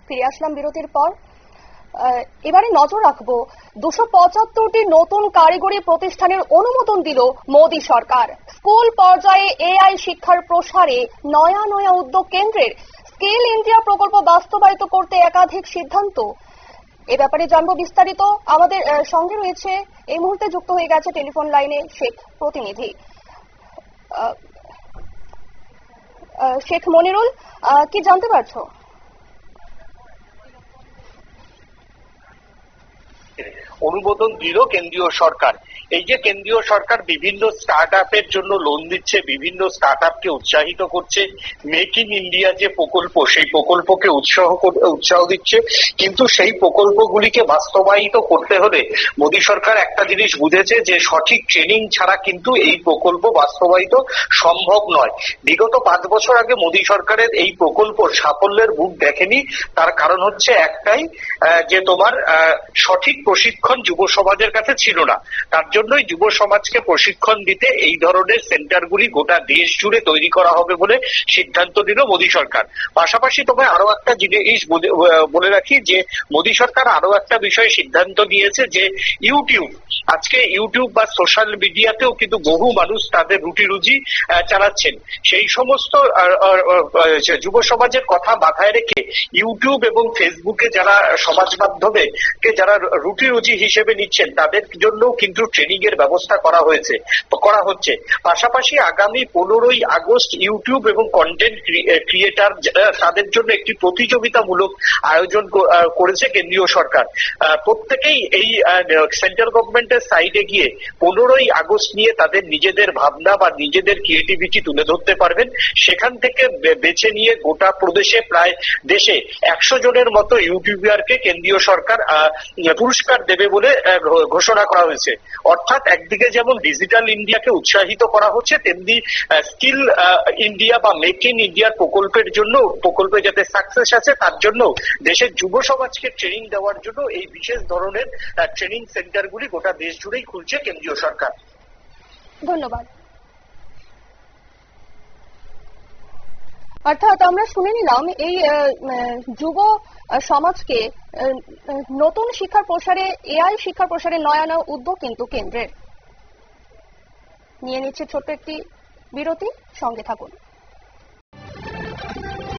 ফিরে আসলাম বিরতির পর। এবারে নজর রাখবো 275টি নতুন কারিগরি প্রতিষ্ঠানের অনুমোদন দিল মোদী সরকার। স্কুল পর্যায়ে এআই শিক্ষার প্রসারে নয়া নয়া উদ্যোগ কেন্দ্রের। স্কিল ইন্ডিয়া প্রকল্প বাস্তবায়িত করতে একাধিক সিদ্ধান্ত। এ ব্যাপারে জানবো বিস্তারিত। আমাদের সঙ্গে রয়েছে এই মুহূর্তে যুক্ত হয়ে গেছে টেলিফোন লাইনে শেখ প্রতিনিধি শেখ মনিরুল। কি জানতে পারছো? অনুমোদন দিল কেন্দ্রীয় সরকার। এই যে কেন্দ্রীয় সরকার বিভিন্ন স্টার্ট আপের জন্য লোন দিচ্ছে, বিভিন্ন স্টার্ট আপকে উৎসাহিত করছে, মেক ইন ইন্ডিয়া যে প্রকল্প সেই প্রকল্পকে উৎসাহ দিচ্ছে, কিন্তু সেই প্রকল্পগুলিকে বাস্তবায়িত করতে হলে মোদী সরকার একটা জিনিস বুঝেছে যে সঠিক ট্রেনিং ছাড়া কিন্তু এই প্রকল্প বাস্তবায়িত সম্ভব নয়। বিগত 5 বছর আগে মোদী সরকারের এই প্রকল্প সাফল্যের মুখ দেখেনি। তার কারণ হচ্ছে একটাই, যে তোমার সঠিক প্রশিক্ষণ যুব সমাজের কাছে ছিল না। তার জন্যই যুব সমাজকে প্রশিক্ষণ দিতে এই ধরনের সেন্টারগুলি গোটা দেশ জুড়ে তৈরি করা হবে বলে সিদ্ধান্ত নিল মোদী সরকার। পাশাপাশি তোমায় আরো একটা জিনিস বলে রাখি যে মোদী সরকার আরো একটা বিষয়ে সিদ্ধান্ত নিয়েছে যে আজকে ইউটিউব বা সোশ্যাল মিডিয়াতেও কিন্তু বহু মানুষ তাদের রুটি রুজি চালাচ্ছেন। সেই সমস্ত যুব সমাজের কথা মাথায় রেখে ইউটিউব এবং ফেসবুকে যারা সমাজ মাধ্যমে যারা রুটি রুজি হিসেবে নিচ্ছেন তাদের জন্য কিন্তু ট্রেনিং এর ব্যবস্থা করা হচ্ছে। পাশাপাশি আগামী 15ই আগস্ট ইউটিউব এবং কন্টেন্ট ক্রিয়েটার তাদের জন্য একটি প্রতিযোগিতামূলক আয়োজন করেছে কেন্দ্রীয় সরকার। প্রত্যেকেই এই সেন্ট্রাল গভর্নমেন্টের সাইটে গিয়ে 15ই আগস্ট নিয়ে তাদের নিজেদের ভাবনা বা নিজেদের ক্রিয়েটিভিটি তুলে ধরতে পারবেন। সেখান থেকে বেছে নিয়ে গোটা প্রদেশে প্রায় দেশে 100 জনের মতো ইউটিউবারকে কেন্দ্রীয় সরকার পুরস্কার দেবে বলে ঘোষণা করা হয়েছে। অর্থাৎ একদিকে যেমন ডিজিটাল ইন্ডিয়াকে উৎসাহিত করা হচ্ছে, তেমনি স্কিল ইন্ডিয়া বা মেক ইন ইন্ডিয়ার প্রকল্পে যাতে সাকসেস আছে তার জন্য দেশের যুব সমাজকে ট্রেনিং দেওয়ার জন্য এই বিশেষ ধরনের ট্রেনিং সেন্টারগুলি গোটা দেশ জুড়েই খুলছে কেন্দ্রীয় সরকার। ধন্যবাদ। অর্থাৎ আমরা শুনে নিলাম এই যুব সমাজকে নতুন শিক্ষার প্রসারে এআই শিক্ষার প্রসারে নয়া নয়া উদ্যোগ কিন্তু কেন্দ্রের। নিয়ে নিচ্ছে ছোট্ট একটি বিরতি, সঙ্গে থাকুন।